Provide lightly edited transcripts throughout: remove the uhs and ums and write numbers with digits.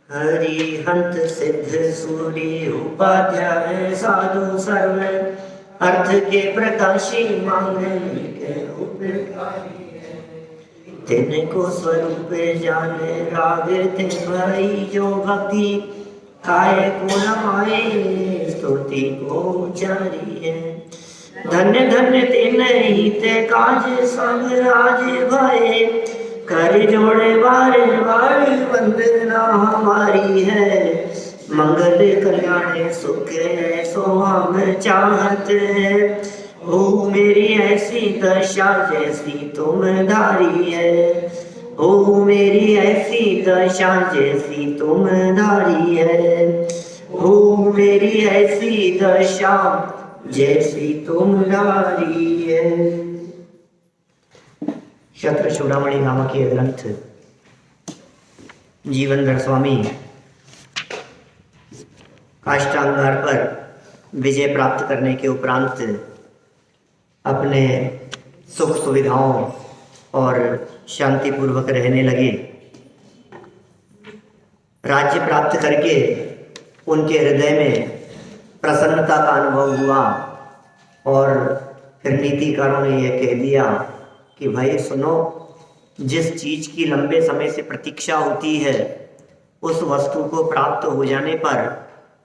हरिहंत सिद्ध सूर्य उपाध्याय साधु सर्व अर्थ के प्रकाशी मांगलिक उपकारी तिनको स्वरूप जाने राग तिन भई जो भक्ति काय को नमाए स्तुति को उचारिए धन्य धन्य तिन ही ते काज सब राज भये कर जोड़े बारे बारे वंदना हमारी है मंगल कल्याण सुख सो हम चाहत है ओ मेरी ऐसी दशा जैसी तुम धारी है ओ मेरी ऐसी दशा जैसी तुम धारी है ओ मेरी ऐसी दशा जैसी तुम धारी है। शत्र चूड़ामणि नामक ये ग्रंथ जीवनधर स्वामी काष्ठांगार पर विजय प्राप्त करने के उपरांत अपने सुख सुविधाओं और शांतिपूर्वक रहने लगे। राज्य प्राप्त करके उनके हृदय में प्रसन्नता का अनुभव हुआ और फिर नीतिकारों ने यह कह दिया कि भाई सुनो, जिस चीज की लंबे समय से प्रतीक्षा होती है उस वस्तु को प्राप्त हो जाने पर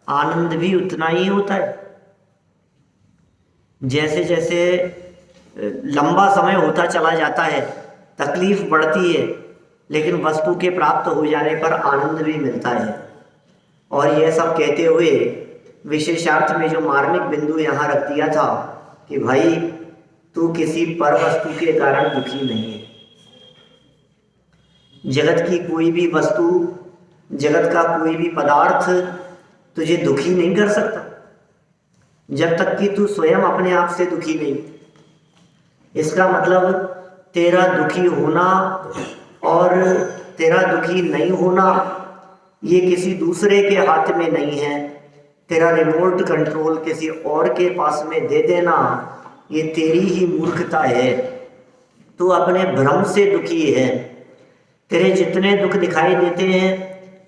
आनंद भी उतना ही होता है। जैसे जैसे लंबा समय होता चला जाता है तकलीफ बढ़ती है, लेकिन वस्तु के प्राप्त हो जाने पर आनंद भी मिलता है। और यह सब कहते हुए विशेषार्थ में जो मार्मिक बिंदु यहाँ रख दिया था कि भाई तू किसी पर वस्तु के कारण दुखी नहीं है। जगत की कोई भी वस्तु, जगत का कोई भी पदार्थ तुझे दुखी नहीं कर सकता जब तक कि तू स्वयं अपने आप से दुखी नहीं। इसका मतलब तेरा दुखी होना और तेरा दुखी नहीं होना ये किसी दूसरे के हाथ में नहीं है। तेरा रिमोट कंट्रोल किसी और के पास में दे देना ये तेरी ही मूर्खता है। तू अपने भ्रम से दुखी है। तेरे जितने दुख दिखाई देते हैं,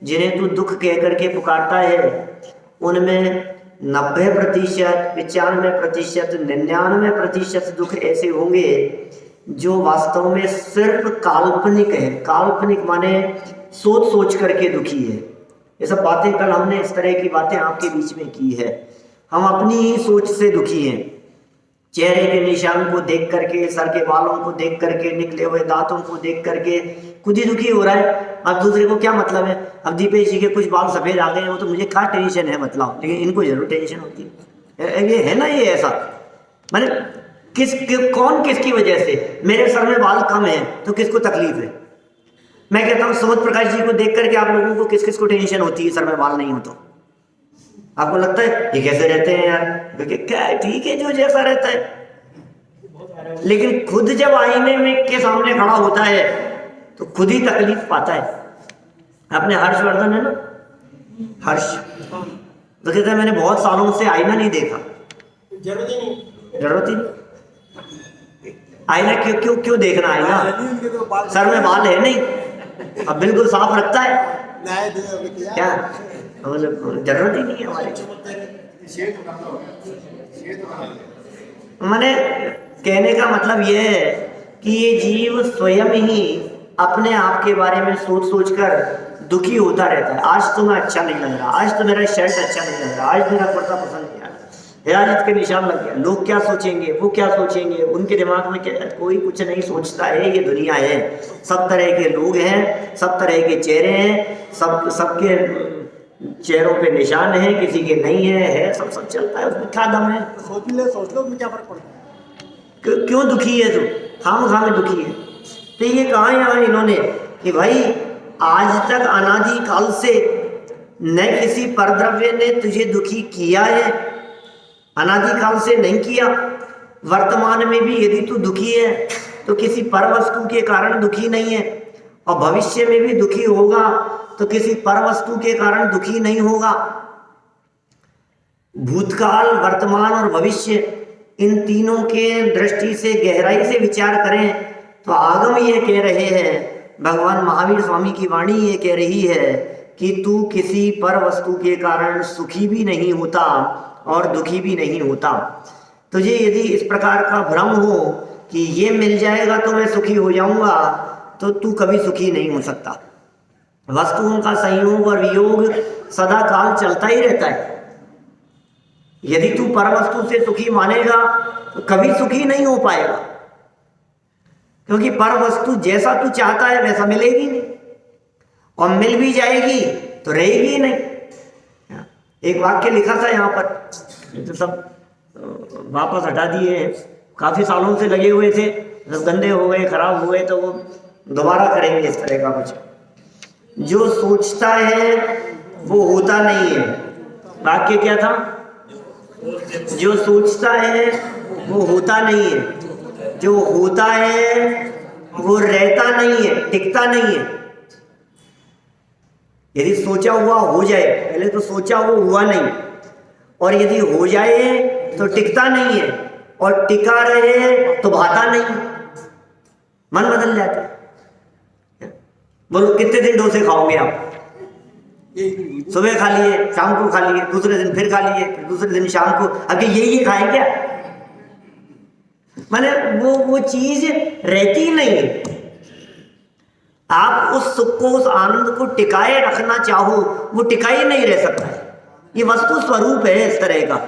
जिन्हें तू दुख कह करके पुकारता है, उनमें 90%, 95%, 99% दुख ऐसे होंगे जो वास्तव में सिर्फ काल्पनिक है। काल्पनिक माने सोच सोच करके दुखी है। ये सब बातें कल हमने इस तरह की बातें आपके बीच में की है। हम अपनी ही सोच से दुखी हैं। चेहरे के निशान को देख करके, सर के बालों को देख करके, निकले हुए दांतों को देख करके खुद ही दुखी हो रहा है। अब दूसरे को क्या मतलब है? अब दीपेश जी के कुछ बाल सफेद आ गए हैं, वो तो मुझे क्या टेंशन है मतलब, लेकिन इनको जरूर टेंशन होती है। ये है ना, ये ऐसा मैंने कौन किसकी वजह से, मेरे सर में बाल कम है तो किसको तकलीफ है? मैं कहता हूँ सुमित प्रकाश जी को देख करके आप लोगों को किस किस को टेंशन होती है सर में बाल नहीं हो तो? आपको लगता है ये कैसे रहते हैं यार? क्योंकि क्या ठीक है जो जैसा रहता है, लेकिन खुद जब आईने में के सामने खड़ा होता है तो खुद ही तकलीफ पाता है। अपने हर्षवर्धन है ना, हर्ष तो कहता है मैंने बहुत सालों से आईना नहीं देखा। जरूरत ही नहीं। आईना क्यों देखना? आईना सर में बाल है नहीं, अब बिल्कुल साफ रखता है क्या? मतलब जरूरत ही नहीं है हमारे। मैंने कहने का मतलब यह है कि ये जीव स्वयं ही अपने आप के बारे में सोच सोच कर दुखी होता रहता है। आज तो मैं अच्छा नहीं लग रहा, आज तो मेरा शर्ट अच्छा नहीं लग रहा, आज मेरा कुर्ता पसंद नहीं आ रहा, हिरासत के निशान लग गया, लोग क्या सोचेंगे, वो क्या सोचेंगे, उनके दिमाग में क्या? कोई कुछ नहीं सोचता है। ये दुनिया है, सब तरह के लोग हैं, सब तरह के चेहरे हैं, सबके चेहरों पे निशान है, किसी के नहीं है सब चलता है। उसमें क्या दम है? सोच लो उसमें क्या फर्क पड़ता है? क्यों दुखी है तू? खाम में दुखी है। तो ये कहा यहाँ इन्होंने कि भाई आज तक अनादि काल से न किसी परद्रव्य ने तुझे दुखी किया है, अनादि काल से नहीं किया। वर्तमान में भी यदि तू दुखी है तो किसी पर वस्तु के कारण दुखी नहीं है, और भविष्य में भी दुखी होगा तो किसी पर वस्तु के कारण दुखी नहीं होगा। भूतकाल, वर्तमान और भविष्य, इन तीनों के दृष्टि से गहराई से विचार करें तो आगम ये कह रहे हैं, भगवान महावीर स्वामी की वाणी ये कह रही है कि तू किसी पर वस्तु के कारण सुखी भी नहीं होता और दुखी भी नहीं होता। तुझे यदि इस प्रकार का भ्रम हो कि ये मिल जाएगा तो मैं सुखी हो जाऊंगा, तो तू कभी सुखी नहीं हो सकता। वस्तुओं का संयोग और वियोग सदा काल चलता ही रहता है। यदि तू पर वस्तु से सुखी मानेगा तो कभी सुखी नहीं हो पाएगा, क्योंकि पर वस्तु जैसा तू चाहता है वैसा मिलेगी नहीं, और मिल भी जाएगी तो रहेगी ही नहीं। एक वाक्य लिखा था यहाँ पर, तो सब वापस हटा दिए हैं, काफी सालों से लगे हुए थे, जब गंदे हो गए खराब हुए तो वो दोबारा करेंगे इस तरह का कुछ। जो सोचता है वो होता नहीं है। वाक्य क्या था? जो सोचता है वो होता नहीं है, जो होता है वो रहता नहीं है, टिकता नहीं है। यदि सोचा हुआ हो जाए, पहले तो सोचा वो हुआ नहीं, और यदि हो जाए तो टिकता नहीं है, और टिका रहे तो भाता नहीं, मन बदल जाता है। बोलो कितने दिन डोसे खाओगे आप? सुबह खा लिए, शाम को खा लिए, दूसरे दिन फिर खा लिए, फिर दूसरे दिन शाम को, अब यही खाएं क्या? माने वो चीज रहती नहीं है। आप उस सुख को, उस आनंद को टिकाए रखना चाहो, वो टिकाई नहीं रह सकता है। ये वस्तु स्वरूप है इस तरह का।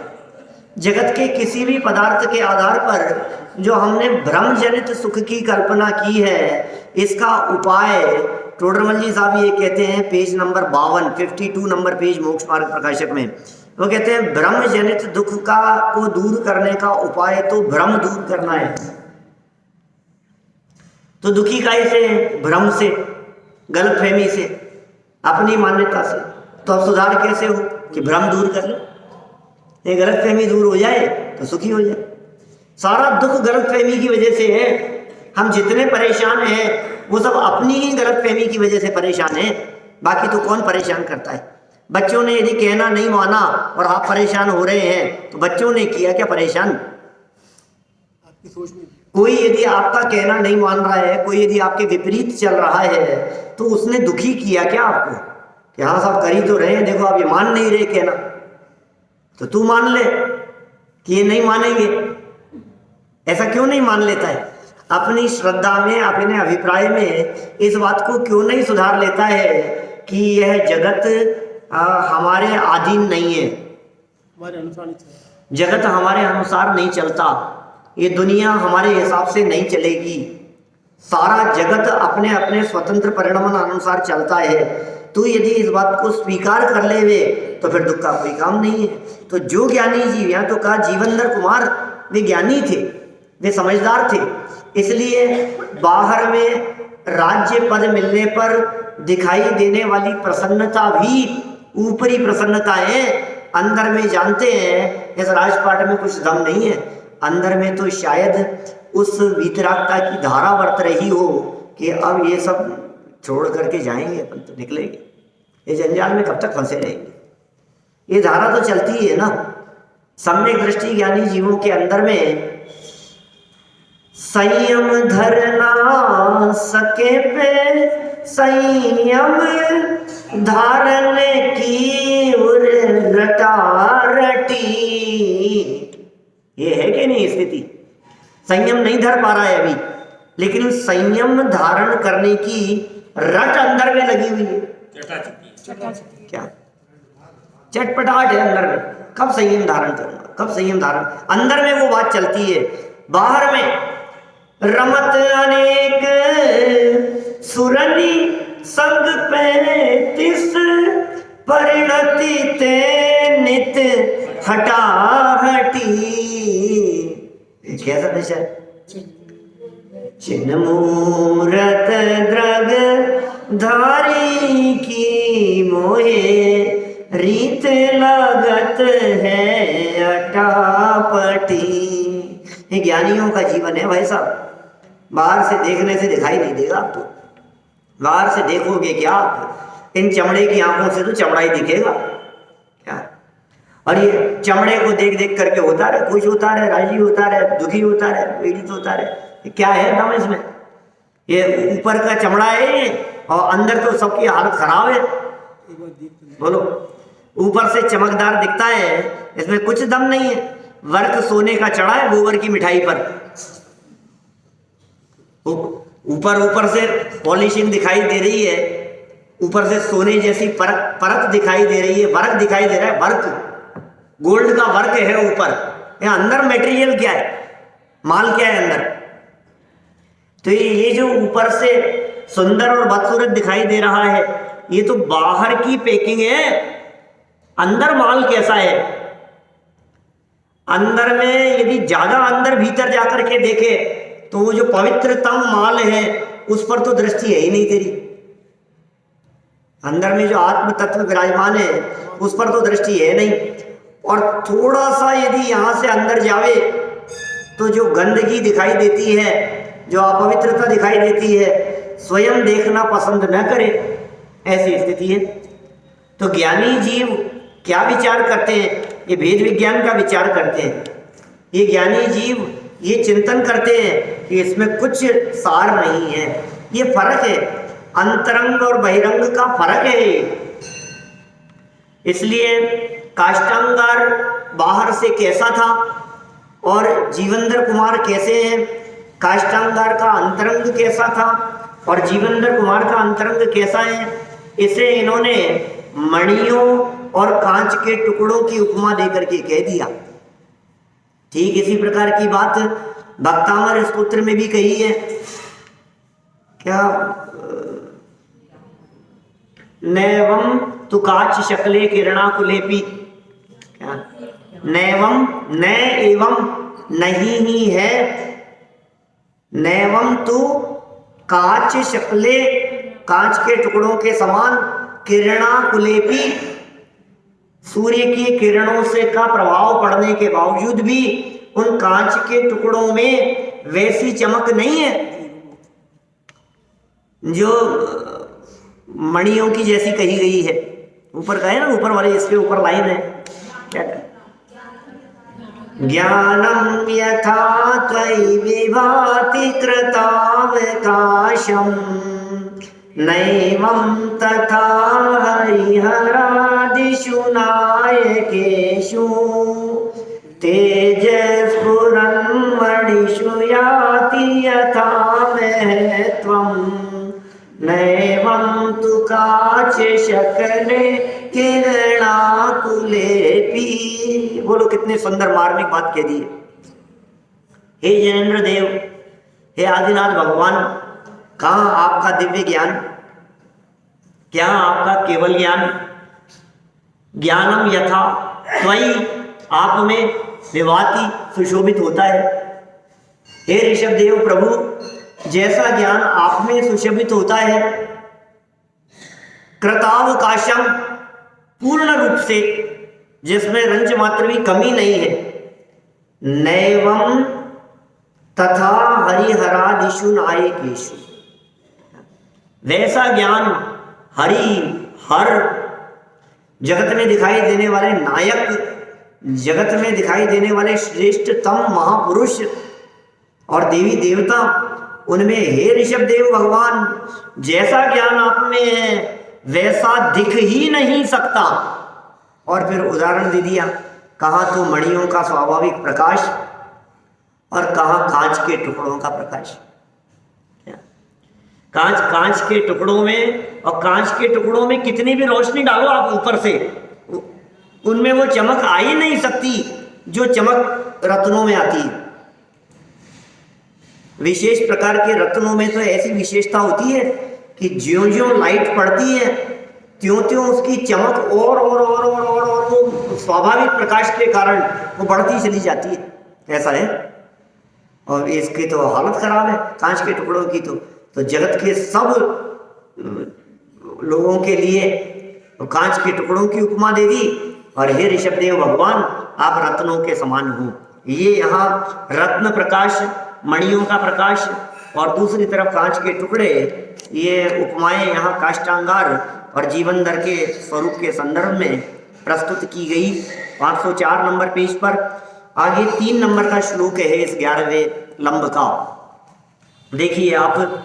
जगत के किसी भी पदार्थ के आधार पर जो हमने भ्रम जनित सुख की कल्पना की है, इसका उपाय टोडरमल जी साहब ये कहते हैं, पेज नंबर 52 नंबर पेज मोक्ष मार्ग प्रकाशक में, वो कहते हैं भ्रम जनित दुख को दूर करने का उपाय तो भ्रम दूर करना है। तो दुखी कैसे? भ्रम से, गलतफहमी से, अपनी मान्यता से। तो अब सुधार कैसे हो कि भ्रम दूर कर लो, ये गलतफहमी दूर हो जाए तो सुखी हो जाए। सारा दुख गलतफहमी की वजह से है। हम जितने परेशान हैं वो सब अपनी ही गलतफहमी की वजह से परेशान हैं, बाकी तो कौन परेशान करता है? बच्चों ने यदि कहना नहीं माना और आप परेशान हो रहे हैं तो बच्चों ने किया क्या परेशान? आपकी सोच में। कोई यदि आपका कहना नहीं मान रहा है, कोई यदि आपके विपरीत चल रहा है, तो उसने दुखी किया क्या आपको? कि हाँ साहब कर ही तो रहे हैं, देखो आप ये मान नहीं रहे कहना, तो तू मान ले कि ये नहीं मानेंगे। ऐसा क्यों नहीं मान लेता है? अपनी श्रद्धा में, अपने अभिप्राय में इस बात को क्यों नहीं सुधार लेता है कि यह जगत हमारे अधीन नहीं है, हमारे अनुसार नहीं चलता, जगत हमारे अनुसार नहीं चलता, ये दुनिया हमारे हिसाब से नहीं चलेगी, सारा जगत अपने अपने स्वतंत्र परिणाम अनुसार चलता है। तो यदि इस बात को स्वीकार कर ले वे तो फिर दुख का कोई काम नहीं है। तो जो ज्ञानी जीव, यहाँ तो कहा जीवनधर कुमार, वे ज्ञानी थे, वे समझदार थे, इसलिए बाहर में राज्य पद मिलने पर दिखाई देने वाली प्रसन्नता भी ऊपरी प्रसन्नता है, अंदर में जानते हैं इस राजपाट में कुछ दम नहीं है। अंदर में तो शायद उस वीतरागता की धारा बरत रही हो कि अब ये सब छोड़ करके जाएंगे, अपन तो निकलेंगे, ये जंजाल में कब तक फंसे रहेंगे। ये धारा तो चलती ही है ना। सम्यक दृष्टि ज्ञानी जीवों के अंदर में संयम धरना सके पे संयम धारण की उर रटा रटी। ये है कि नहीं स्थिति? संयम नहीं धर पा रहा है अभी, लेकिन संयम धारण करने की रट अंदर में लगी हुई है। क्या चटपटाहट है अंदर में, कब संयम धारण करूंगा, कब संयम धारण, अंदर में वो बात चलती है। बाहर में रमत अनेक सुरनी संग 35 परिणति ते नित हटा हटी। कैसा दशा? चिन्ह मूरत द्रग धारी की मोहे रीत लागत है अटापटी। ये ज्ञानियों का जीवन है भाई साहब। बाहर से देखने से दिखाई नहीं देगा आपको, बाहर से देखोगे क्या आप, इन चमड़े की आंखों से तो चमड़ा ही दिखेगा क्या। और ये चमड़े को देख देख करके होता रहे, खुश होता रहे, राजी होता रहे, दुखी होता रहे, पीड़ित होता रहे, क्या है दम इसमें? ये ऊपर का चमड़ा है और अंदर तो सबकी हालत खराब है। बोलो, ऊपर से चमकदार दिखता है, इसमें कुछ दम नहीं है। वर्क सोने का चढ़ा है गोबर की मिठाई पर। ऊपर ऊपर से पॉलिशिंग दिखाई दे रही है, ऊपर से सोने जैसी परत परत दिखाई दे रही है, वर्क दिखाई दे रहा है, वर्क गोल्ड का वर्क है ऊपर। यहाँ अंदर मटेरियल क्या है, माल क्या है अंदर? तो ये जो ऊपर से सुंदर और बदसूरत दिखाई दे रहा है, ये तो बाहर की पैकिंग है। अंदर माल कैसा है? अंदर में यदि ज्यादा अंदर भीतर जाकर के देखे तो वो जो पवित्रतम माल है उस पर तो दृष्टि है ही नहीं तेरी। अंदर में जो आत्म तत्व विराजमान है उस पर तो दृष्टि है नहीं। और थोड़ा सा यदि यहां से अंदर जावे तो जो गंदगी दिखाई देती है, जो अपवित्रता दिखाई देती है, स्वयं देखना पसंद न करे, ऐसी स्थिति है। तो ज्ञानी जीव क्या विचार करते हैं? ये भेद विज्ञान का विचार करते हैं। ये ज्ञानी जीव ये चिंतन करते हैं कि इसमें कुछ सार नहीं है। ये फर्क है, अंतरंग और बहिरंग का फर्क है। इसलिए काष्टांगार बाहर से कैसा था और जीवंधर कुमार कैसे हैं, काष्टांगार का अंतरंग कैसा था और जीवंधर कुमार का अंतरंग कैसा है, इसे इन्होंने मणियों और कांच के टुकड़ों की उपमा देकर के कह दिया। ठीक इसी प्रकार की बात भक्तामर स्तोत्र में भी कही है। क्या? नैवम तु काच शकले किरणाकुलेपी, क्या? नैवम, न एवं नहीं ही है, नैवम तु काच शकले, कांच के टुकड़ों के समान, किरणाकुलेपी, सूर्य की किरणों से का प्रभाव पड़ने के बावजूद भी उन कांच के टुकड़ों में वैसी चमक नहीं है जो मणियों की जैसी कही गई है। ऊपर का है ना, ऊपर वाले इसके ऊपर लाइन है, क्या है? ज्ञानम यथा त्वयि विभाति कृतावकाशम, नैवं तथा हरिहरादिषु नायकेषु, तेजस्फुरन्मणिषु याति यथा महत्त्वं, नैवं तु काच शकले किरणाकुलेपि। बोलो, कितने सुंदर मार्मिक बात कह दी है। हे जैनेन्द्र देव, हे आदिनाथ भगवान, कहाँ आपका दिव्य ज्ञान, क्या आपका केवल ज्ञान? ज्ञानम यथा त्वयि, आप में विभाति, सुशोभित होता है। हे ऋषभ देव प्रभु, जैसा ज्ञान आप में सुशोभित होता है, कृतावकाशम, पूर्ण रूप से, जिसमें रंच मात्र भी कमी नहीं है, नैवं तथा हरिहरादिषु नायकेषु, वैसा ज्ञान हरि हर जगत में दिखाई देने वाले नायक, जगत में दिखाई देने वाले श्रेष्ठतम महापुरुष और देवी देवता, उनमें हे ऋषभ देव भगवान, जैसा ज्ञान आप में है वैसा दिख ही नहीं सकता। और फिर उदाहरण दे दिया, कहा तो मणियों का स्वाभाविक प्रकाश और कहा कांच के टुकड़ों का प्रकाश। कांच के टुकड़ों में, और कांच के टुकड़ों में कितनी भी रोशनी डालो आप ऊपर से, उनमें वो चमक आ ही नहीं सकती जो चमक रत्नों में आती है। विशेष प्रकार के रत्नों में तो ऐसी विशेषता होती है कि ज्यों-ज्यों लाइट पड़ती है त्यों-त्यों उसकी चमक और वो स्वाभाविक प्रकाश के कारण वो बढ़ती चली जाती है, ऐसा है। और इसकी तो हालत खराब है कांच के टुकड़ों की। तो जगत के सब लोगों के लिए कांच के टुकड़ों की उपमा दे दी। और हे ऋषभ देव भगवान, आप रत्नों के समान हो। ये यहाँ रत्न प्रकाश, मणियों का प्रकाश, और दूसरी तरफ कांच के टुकड़े, ये उपमाएं यहाँ काष्टांगार और जीवंधर के स्वरूप के संदर्भ में प्रस्तुत की गई। 504 नंबर पेज पर आगे 3 नंबर का श्लोक है इस 11वें लंब का। देखिए आप,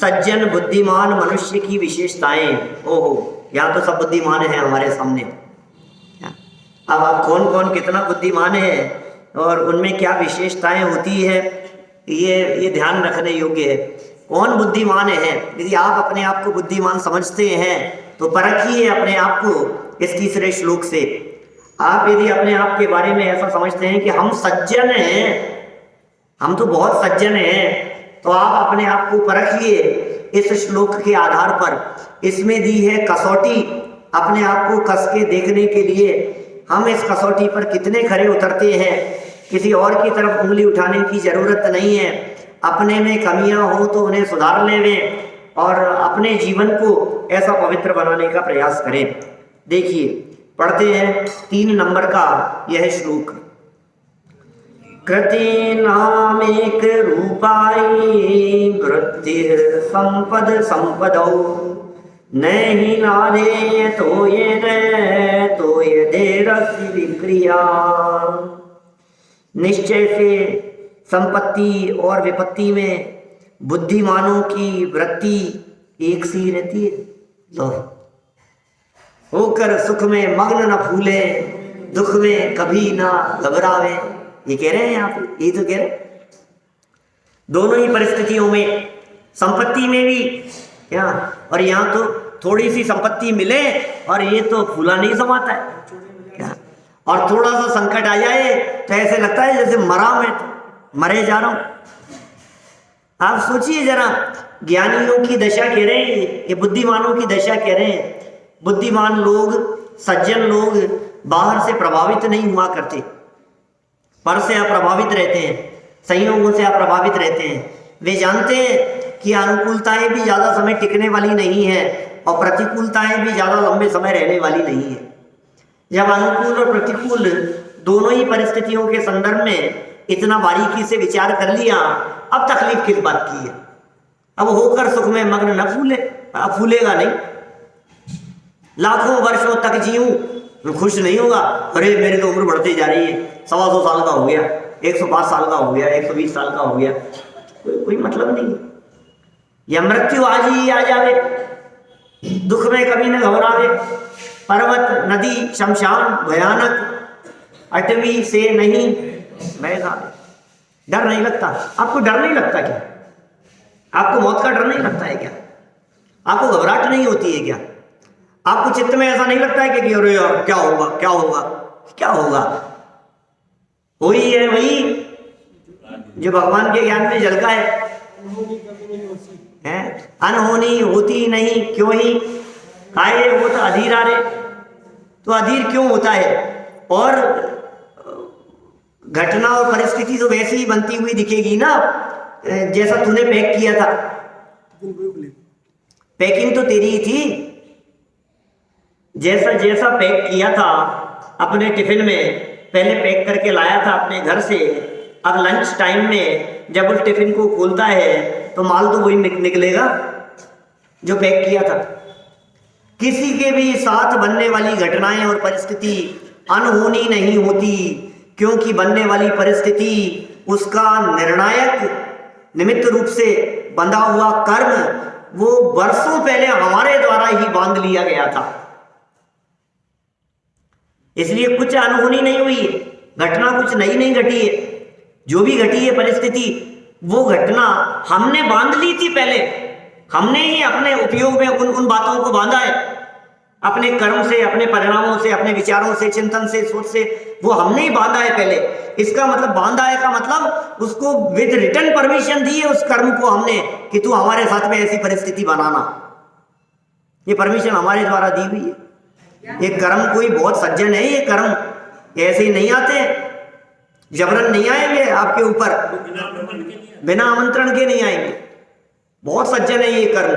सज्जन बुद्धिमान मनुष्य की विशेषताएं। ओहो, यहाँ तो सब बुद्धिमान है हमारे सामने। अब कौन कौन कितना बुद्धिमान है और उनमें क्या विशेषताएं होती है, ये ध्यान रखने योग्य है। कौन बुद्धिमान है? यदि आप अपने आप को बुद्धिमान समझते हैं तो परखिए अपने आप को इस तीसरे श्लोक से। आप यदि अपने आप के बारे में ऐसा समझते हैं कि हम सज्जन हैं, हम तो बहुत सज्जन हैं, तो आप अपने आप को परखिए इस श्लोक के आधार पर। इसमें दी है कसौटी, अपने आप को कस के देखने के लिए। हम इस कसौटी पर कितने खरे उतरते हैं, किसी और की तरफ उंगली उठाने की जरूरत नहीं है। अपने में कमियां हो तो उन्हें सुधार लें और अपने जीवन को ऐसा पवित्र बनाने का प्रयास करें। देखिए, पढ़ते हैं 3 नंबर का यह श्लोक। कृतीनामेक रूपाई वृत्तिः संपद संपदौ नहि नादे तो ये देरस्य विक्रिया। निश्चय से संपत्ति और विपत्ति में बुद्धिमानों की वृत्ति एक सी रहती है। लो, होकर सुख में मग्न न फूले, दुख में कभी ना घबरावे। ये कह रहे हैं यहाँ पे, ये तो कह रहे दोनों ही परिस्थितियों में, संपत्ति में भी क्या, और यहाँ तो थोड़ी सी संपत्ति मिले और ये तो फूला नहीं समाता है क्या। और थोड़ा सा संकट आ जाए तो ऐसे लगता है जैसे मरा, मैं तो मरे जा रहा हूं। आप सोचिए जरा, ज्ञानियों की दशा कह रहे हैं, ये बुद्धिमानों की दशा कह रहे हैं। बुद्धिमान लोग, सज्जन लोग बाहर से प्रभावित नहीं हुआ करते, पर से अप्रभावित रहते हैं, संयोगों से अप्रभावित रहते हैं। वे जानते हैं कि अनुकूलताएं भी ज़्यादा समय टिकने वाली नहीं है और प्रतिकूलताएं भी ज़्यादा लंबे समय रहने वाली नहीं है। जब अनुकूल और प्रतिकूल दोनों ही परिस्थितियों के संदर्भ में इतना बारीकी से विचार कर लिया, अब तकलीफ किस बात की है। अब होकर सुख में मग्न न फूले, अब फूलेगा नहीं। लाखों वर्षों तक जीऊं, खुश नहीं होगा। अरे मेरी तो उम्र बढ़ती जा रही है, 125 साल का हो गया, 105 साल का हो गया, 120 साल का हो गया, कोई मतलब नहीं। या मृत्यु आज ही आ जावे, दुख में कभी न घबरावे। पर्वत नदी शमशान भयानक, अटवी से नहीं बहना। डर नहीं लगता आपको? डर नहीं लगता क्या? आपको मौत का डर नहीं लगता है क्या? आपको घबराहट नहीं होती है क्या? आपको चित्त में ऐसा नहीं लगता है कि अरे यार क्या होगा क्या होगा क्या होगा? वही है, वही जो भगवान के ज्ञान में झलका है। अनहोनी होती नहीं क्यों ही, काहे वो तो अधीर आ रहे, तो अधीर क्यों होता है? और घटना और परिस्थिति तो वैसे ही बनती हुई दिखेगी ना, जैसा तूने पैक किया था। पैकिंग तो तेरी ही थी, जैसा जैसा पैक किया था अपने टिफिन में, पहले पैक करके लाया था अपने घर से। अब लंच टाइम में जब उस टिफिन को खोलता है तो माल तो वही निकलेगा जो पैक किया था। किसी के भी साथ बनने वाली घटनाएं और परिस्थिति अनहोनी नहीं होती, क्योंकि बनने वाली परिस्थिति उसका निर्णायक निमित्त रूप से बंधा हुआ कर्म वो वर्षों पहले हमारे द्वारा ही बांध लिया गया था। इसलिए कुछ अनहोनी नहीं हुई है, घटना कुछ नई नहीं घटी है। जो भी घटी है परिस्थिति, वो घटना हमने बांध ली थी पहले। हमने ही अपने उपयोग में उन बातों को बांधा है, अपने कर्म से, अपने परिणामों से, अपने विचारों से, चिंतन से, सोच से, वो हमने ही बांधा है पहले। इसका मतलब बांधा है का मतलब उसको विद रिटन परमिशन दी है उस कर्म को हमने कि तू हमारे साथ में ऐसी परिस्थिति बनाना। ये परमिशन हमारे द्वारा दी हुई है। ये कर्म कोई बहुत सज्जन है, ये कर्म ऐसे ही नहीं आते, जबरन नहीं आएंगे आपके ऊपर, बिना आमंत्रण के नहीं आएंगे। बहुत सज्जन है ये कर्म।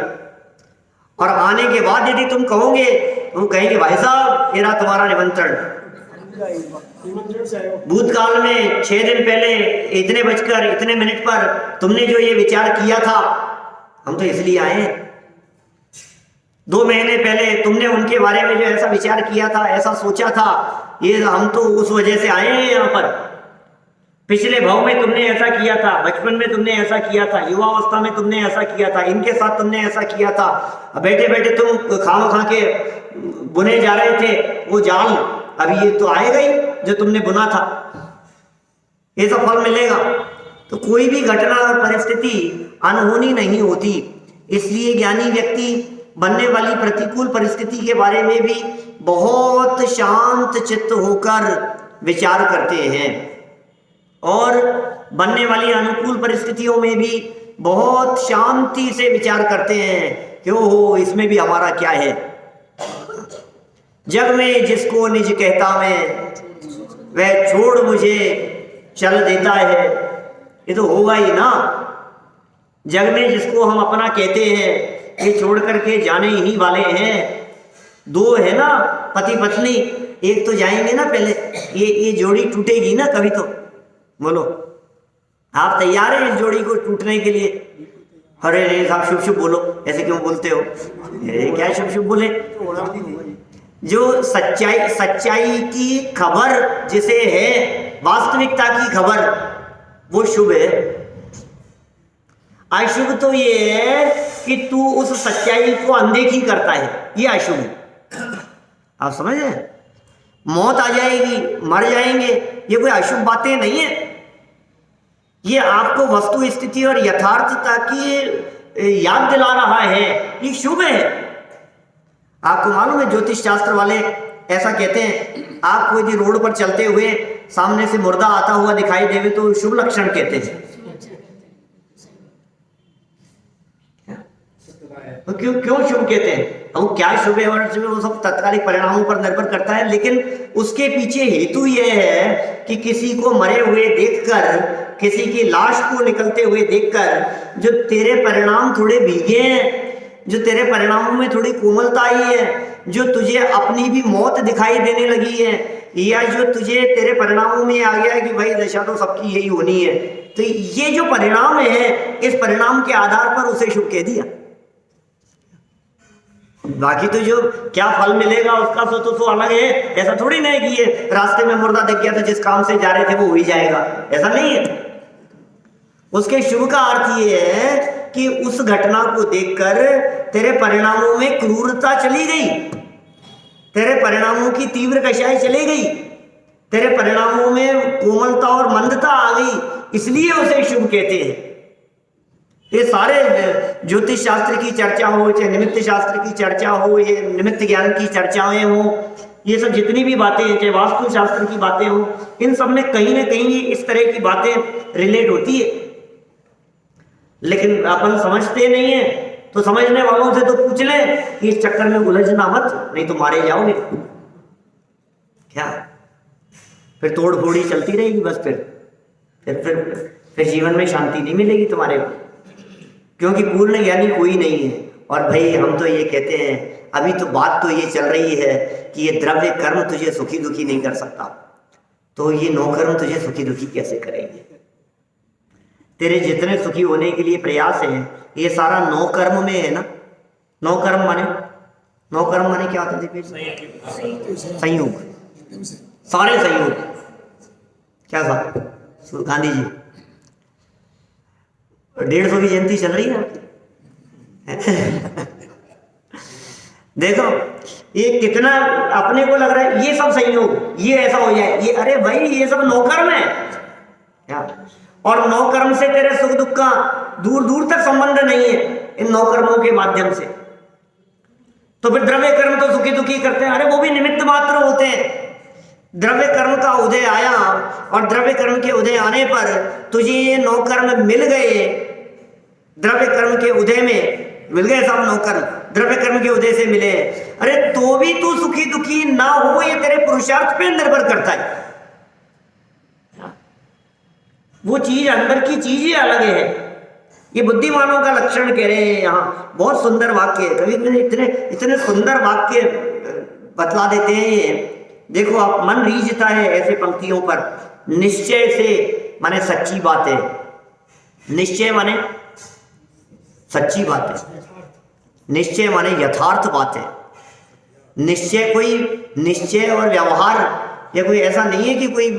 और आने के बाद यदि तुम कहोगे, तुम कहेंगे भाई साहब ये रहा तुम्हारा निमंत्रण। भूतकाल में 6 दिन पहले इतने बजकर इतने मिनट पर तुमने जो ये विचार किया था, हम तो इसलिए आए हैं। 2 महीने पहले तुमने उनके बारे में जो ऐसा विचार किया था, ऐसा सोचा था, ये हम तो उस वजह से आए हैं यहाँ पर। पिछले भाव में तुमने ऐसा किया था, बचपन में तुमने ऐसा किया था, युवावस्था में तुमने ऐसा किया था, इनके साथ तुमने ऐसा किया था। बैठे बैठे तुम खाम खा के बुने जा रहे थे वो जाल, अभी ये तो आएगा ही जो तुमने बुना था, ये सब फल मिलेगा। तो कोई भी घटना और परिस्थिति अनहोनी नहीं होती, इसलिए ज्ञानी व्यक्ति बनने वाली प्रतिकूल परिस्थिति के बारे में भी बहुत शांत चित्त होकर विचार करते हैं और बनने वाली अनुकूल परिस्थितियों में भी बहुत शांति से विचार करते हैं कि ओहो इसमें भी हमारा क्या है। जग में जिसको निज कहता मैं, वह छोड़ मुझे चल देता है। ये तो होगा ही ना, जग में जिसको हम अपना कहते हैं ये छोड़ करके जाने ही वाले हैं। दो है ना पति पत्नी, एक तो जाएंगे ना पहले, ये जोड़ी टूटेगी ना कभी तो। बोलो आप तैयार हैं इस जोड़ी को टूटने के लिए? अरे नहीं साहब शुभ शुभ बोलो, ऐसे क्यों बोलते हो? क्या शुभ शुभ बोले? जो सच्चाई की खबर जिसे है, वास्तविकता की खबर, वो शुभ है। अशुभ तो ये है कि तू उस सच्चाई को अनदेखी करता है, ये अशुभ है। आप समझ रहे हैं? मौत आ जाएगी, मर जाएंगे, ये कोई अशुभ बातें नहीं है। ये आपको वस्तु स्थिति और यथार्थता की याद दिला रहा है, ये शुभ है। आपको मालूम है ज्योतिष शास्त्र वाले ऐसा कहते हैं, आप कोई भी रोड पर चलते हुए सामने से मुर्दा आता हुआ दिखाई देवे तो शुभ लक्षण कहते हैं। तो क्यों शुभ कहते हैं? वो क्या शुभ है और अशुभ है वो सब तत्कालिक परिणामों पर निर्भर करता है, लेकिन उसके पीछे हेतु यह है कि किसी को मरे हुए देखकर, किसी की लाश को निकलते हुए देखकर जो तेरे परिणाम थोड़े भीगे हैं, जो तेरे परिणामों में थोड़ी कोमलता आई है, जो तुझे अपनी भी मौत दिखाई देने लगी है, या जो तुझे तेरे परिणामों में आ गया है कि भाई दशा तो सबकी यही होनी है, तो ये जो परिणाम है इस परिणाम के आधार पर उसे शुभ कह दिया। बाकी तो जो क्या फल मिलेगा उसका तो अलग है। ऐसा थोड़ी नहीं कि ये रास्ते में मुर्दा दिख गया तो जिस काम से जा रहे थे वो हो ही जाएगा, ऐसा नहीं है। उसके शुभ का अर्थ ये है कि उस घटना को देखकर तेरे परिणामों में क्रूरता चली गई, तेरे परिणामों की तीव्र कषाय चली गई, तेरे परिणामों में कोमलता और मंदता आ गई, इसलिए उसे शुभ कहते हैं। ये सारे ज्योतिष शास्त्र की चर्चा हो, चाहे निमित्त शास्त्र की चर्चा हो, ये निमित्त ज्ञान की चर्चाएं हो, ये सब जितनी भी बातें हैं, चाहे वास्तु शास्त्र की बातें हो, इन सब में कहीं ना कहीं इस तरह की बातें रिलेट होती है। लेकिन अपन समझते नहीं है, तो समझने वालों से तो पूछ लें कि इस चक्कर में उलझना मत, नहीं तो मारे जाओगे। क्या फिर तोड़ फोड़ी चलती रहेगी बस, फिर जीवन में शांति नहीं मिलेगी तुम्हारे को, क्योंकि पूर्ण ज्ञानी कोई नहीं है। और भाई हम तो ये कहते हैं, अभी तो बात तो ये चल रही है कि ये द्रव्य कर्म तुझे सुखी दुखी नहीं कर सकता, तो ये नौकर्म तुझे सुखी दुखी कैसे करेंगे? तेरे जितने सुखी होने के लिए प्रयास है ये सारा नौकर्म में है ना। नौकर्म माने क्या होता है? संयोग, सारे संयोग। क्या साहब गांधी जी 150 की जयंती चल रही है देखो ये कितना अपने को लग रहा है ये सब संयोग, ये ऐसा हो जाए, ये अरे भाई ये सब नौकर्म है क्या? और नौकर्म से तेरे सुख दुख का दूर दूर तक संबंध नहीं है इन नौकर्मों के माध्यम से। तो फिर द्रव्य कर्म तो सुखी दुखी करते हैं, अरे वो भी निमित्त मात्र होते हैं। द्रव्य कर्म का उदय आया और द्रव्य कर्म के उदय आने पर तुझे ये नौकर्म मिल गए, द्रव्य कर्म के उदय में मिल गए सब नौकर्म, द्रव्य कर्म के उदय से मिले, अरे तो भी तू सुखी दुखी ना हो, ये तेरे पुरुषार्थ पे निर्भर करता है। वो चीज अंदर की चीज ही अलग है। ये बुद्धिमानों का लक्षण कह रहे हैं यहाँ, बहुत सुंदर वाक्य है। कभी इतने सुंदर वाक्य बतला देते हैं ये। देखो आप, मन रीझता है ऐसे पंक्तियों पर। निश्चय से माने सच्ची बात है, निश्चय माने सच्ची बात है, निश्चय माने यथार्थ बात है। निश्चय कोई निश्चय और व्यवहार या कोई ऐसा नहीं है कि कोई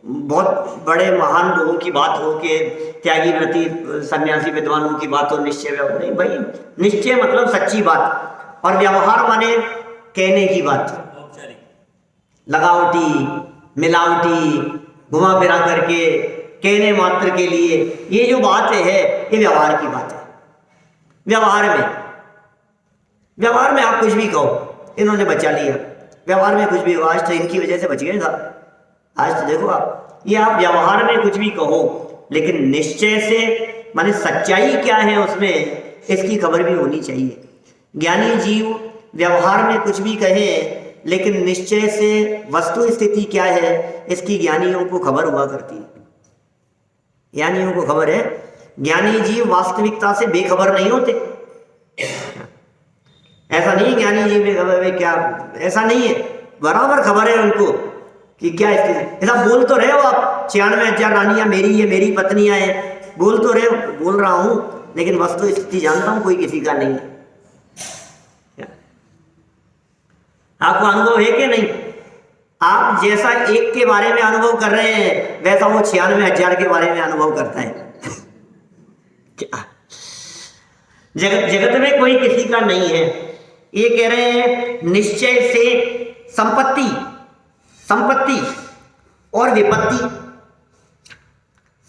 बहुत बड़े महान लोगों की बात हो कि त्यागी व्रती सन्यासी विद्वानों की बात हो, निश्चय व्यवहार नहीं भाई। निश्चय मतलब सच्ची बात, और व्यवहार माने कहने की बात, लगावटी, मिलावटी, घुमा फिरा करके कहने मात्र के लिए, ये जो बात है ये व्यवहार की बात है। व्यवहार में आप कुछ भी कहो, इन्होंने बचा लिया, व्यवहार में कुछ भी, आज तो इनकी वजह से बच गए था। आज तो देखो आप, ये आप व्यवहार में कुछ भी कहो, लेकिन निश्चय से, माने सच्चाई क्या है उसमें, इसकी खबर भी होनी चाहिए। ज्ञानी जीव व्यवहार में कुछ भी कहे, लेकिन निश्चय से वस्तु स्थिति क्या है, इसकी ज्ञानियों को खबर हुआ करती है। ज्ञानियों को खबर है। ज्ञानी जीव वास्तविकता से बेखबर नहीं होते। ऐसा नहीं ज्ञानी जीव बेखबर है क्या, ऐसा नहीं है, बराबर खबर है उनको कि क्या स्थिति। ऐसा बोल तो रहे हो आप, 96,000 रानियां मेरी है, मेरी पत्नियां हैं, बोल तो रहे हो, बोल रहा हूं, लेकिन वस्तु स्थिति जानता हूं कोई किसी का नहीं है। आपको अनुभव है कि नहीं? आप जैसा एक के बारे में अनुभव कर रहे हैं, वैसा वो 96,000 के बारे में अनुभव करता है। जगत में कोई किसी का नहीं है। ये कह रहे हैं निश्चय से संपत्ति और विपत्ति,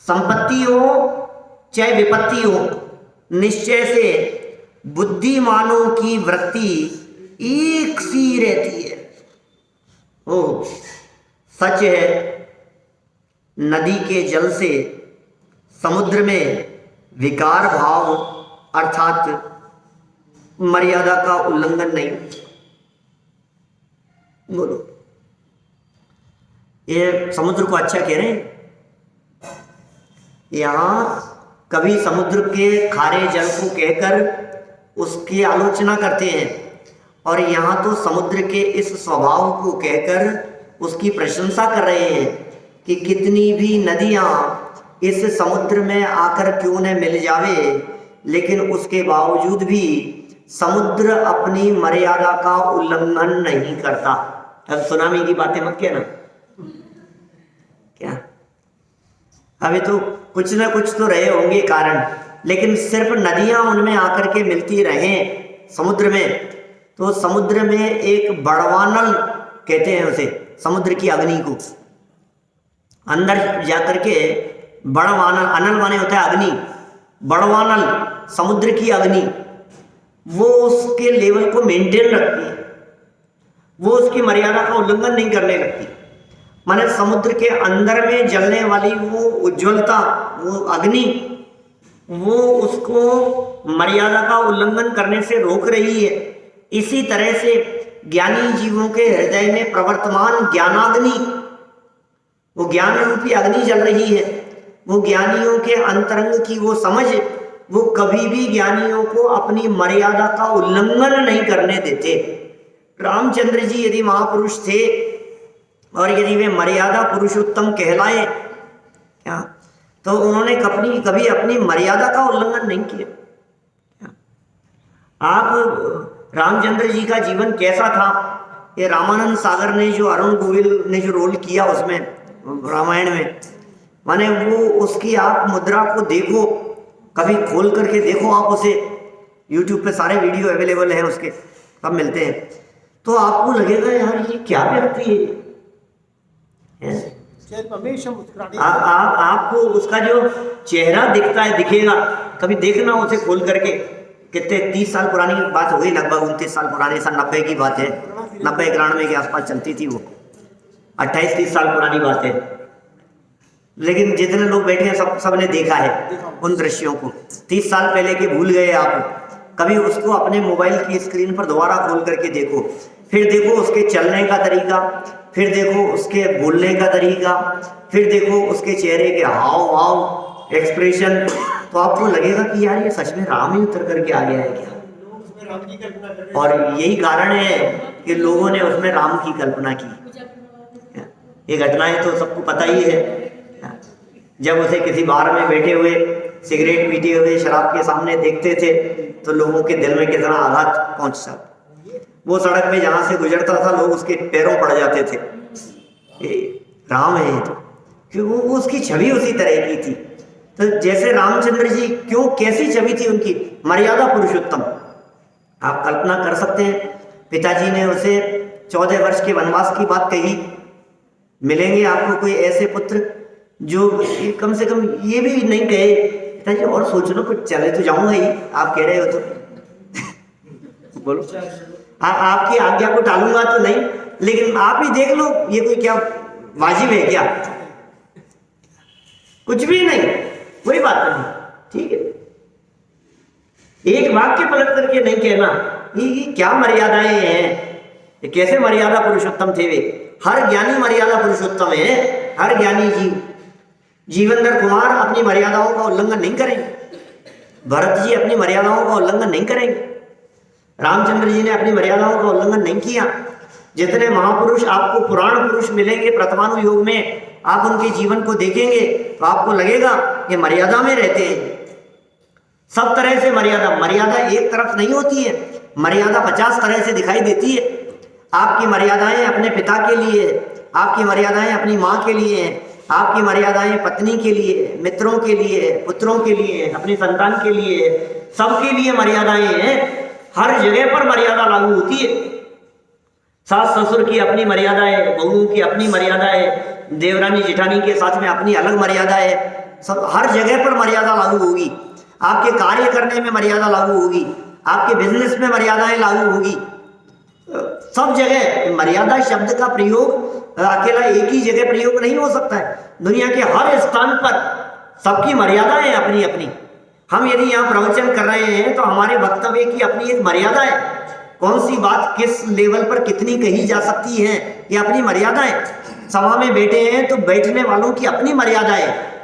संपत्ति हो चाहे विपत्ति हो, निश्चय से बुद्धिमानों की वृत्ति एक सी रहती है। ओ सच है, नदी के जल से समुद्र में विकार भाव अर्थात मर्यादा का उल्लंघन नहीं। बोलो, ये समुद्र को अच्छा कह रहे हैं। यहां कभी समुद्र के खारे जल को कहकर उसकी आलोचना करते हैं, और यहां तो समुद्र के इस स्वभाव को कहकर उसकी प्रशंसा कर रहे हैं कि कितनी भी नदियां इस समुद्र में आकर क्यों न मिल जावे, लेकिन उसके बावजूद भी समुद्र अपनी मर्यादा का उल्लंघन नहीं करता। अब सुनामी की बातें मत कहना, क्या अभी तो कुछ ना कुछ तो रहे होंगे कारण, लेकिन सिर्फ नदियां उनमें आकर के मिलती रहें समुद्र में, तो समुद्र में एक बड़वानल कहते हैं उसे, समुद्र की अग्नि को अंदर जाकर के बड़वानल, अनल माने होता है अग्नि, बड़वानल समुद्र की अग्नि, वो उसके लेवल को मेंटेन रखती है, वो उसकी मर्यादा का उल्लंघन नहीं करने लगती। माने समुद्र के अंदर में जलने वाली वो उज्ज्वलता, वो अग्नि, वो उसको मर्यादा का उल्लंघन करने से रोक रही है। इसी तरह से ज्ञानी जीवों के हृदय में प्रवर्तमान ज्ञानाग्नि, वो ज्ञान रूपी अग्नि जल रही है, वो ज्ञानियों के अंतरंग की वो समझ, वो कभी भी ज्ञानियों को अपनी मर्यादा का उल्लंघन नहीं करने देते। रामचंद्र जी यदि महापुरुष थे और यदि वे मर्यादा पुरुषोत्तम कहलाए क्या, तो उन्होंने कभी अपनी मर्यादा का उल्लंघन नहीं किया। आप रामचंद्र जी का जीवन कैसा था, ये रामानंद सागर ने जो, अरुण गोविल ने जो रोल किया उसमें रामायण में, माने वो उसकी आप मुद्रा को देखो, कभी खोल करके देखो आप उसे, YouTube पे सारे वीडियो अवेलेबल हैं उसके, सब मिलते हैं, तो आपको लगेगा यार ये क्या व्यक्ति है। आपको उसका जो चेहरा दिखता है, दिखेगा, कभी देखना उसे खोल करके। कितने 30 साल पुरानी बात हो गई, लगभग 29 साल पुरानी, सन 90 की बात है, 90-91 के आसपास चलती थी वो, 28-30 साल पुरानी बात है। लेकिन जितने लोग बैठे हैं सब ने देखा है उन दृश्यों को। 30 साल पहले के भूल गए आप, कभी उसको अपने मोबाइल की स्क्रीन पर दोबारा खोल करके देखो, फिर देखो उसके चलने का तरीका, फिर देखो उसके बोलने का तरीका, फिर देखो उसके चेहरे के हाव भाव, एक्सप्रेशन, तो आपको लगेगा कि यार ये सच में राम ही उतर करके आ गया है क्या। और यही कारण है कि लोगों ने उसमें राम की कल्पना की। ये घटनाएं तो सबको पता ही है। जब उसे किसी बार में बैठे हुए सिगरेट पीते हुए शराब के सामने देखते थे तो लोगों के दिल में कितना आघात पहुंचता। वो सड़क पे जहां से गुजरता था लोग उसके पैरों पड़ जाते थे, ये राम है तो, क्यों वो उसकी छवि उसी तरह की थी। तो जैसे रामचंद्र जी, क्यों कैसी छवि थी उनकी, मर्यादा पुरुषोत्तम। आप कल्पना कर सकते हैं पिताजी ने उसे 14 वर्ष के वनवास की बात कही, मिलेंगे आपको कोई ऐसे पुत्र जो कम से कम ये भी नहीं कहे पिताजी और सोच लो, कुछ चले तो जाऊंगा ही, आप कह रहे हो तो बोलो आपकी आज्ञा को टालूंगा तो नहीं, लेकिन आप ही देख लो ये कोई क्या वाजिब है क्या? कुछ भी नहीं, कोई बात नहीं, ठीक है। एक वाक्य पलट करके नहीं कहना ये क्या मर्यादाएं हैं, ये कैसे मर्यादा पुरुषोत्तम थे वे। हर ज्ञानी मर्यादा पुरुषोत्तम है, हर ज्ञानी जीवनधर कुमार अपनी मर्यादाओं का उल्लंघन नहीं करेंगे, भरत जी अपनी मर्यादाओं का उल्लंघन नहीं करेंगे, रामचंद्र जी ने अपनी मर्यादाओं का उल्लंघन नहीं किया। जितने महापुरुष आपको पुराण पुरुष मिलेंगे प्रथमानुयोग में, आप उनके जीवन को देखेंगे तो आपको लगेगा ये मर्यादा में रहते हैं। सब तरह से मर्यादा एक तरफ नहीं होती है, मर्यादा 50 तरह से दिखाई देती है। आपकी मर्यादाएं अपने पिता के लिए, आपकी मर्यादाएं अपनी माँ के लिए हैं, आपकी मर्यादाएं पत्नी के लिए, मित्रों के लिए, पुत्रों के लिए, अपनी संतान के लिए, सबके लिए मर्यादाएं हैं। हर जगह पर मर्यादा लागू होती है। सास ससुर की अपनी मर्यादा है, बहुओं की अपनी मर्यादा है, देवरानी जेठानी के साथ में अपनी अलग मर्यादा है। सब हर जगह पर मर्यादा लागू होगी। आपके कार्य करने में मर्यादा लागू होगी, आपके बिजनेस में मर्यादाएं लागू होगी। सब जगह मर्यादा शब्द का प्रयोग अकेला एक ही जगह प्रयोग नहीं हो सकता है। दुनिया के हर स्थान पर सबकी मर्यादाएं अपनी अपनी। हम यदि यहाँ प्रवचन कर रहे हैं तो हमारे वक्तव्य की अपनी एक मर्यादा है। कौन सी बात किस लेवल पर कितनी कही जा सकती है, ये अपनी मर्यादा है। सभा में बैठे हैं तो बैठने वालों की अपनी मर्यादा है।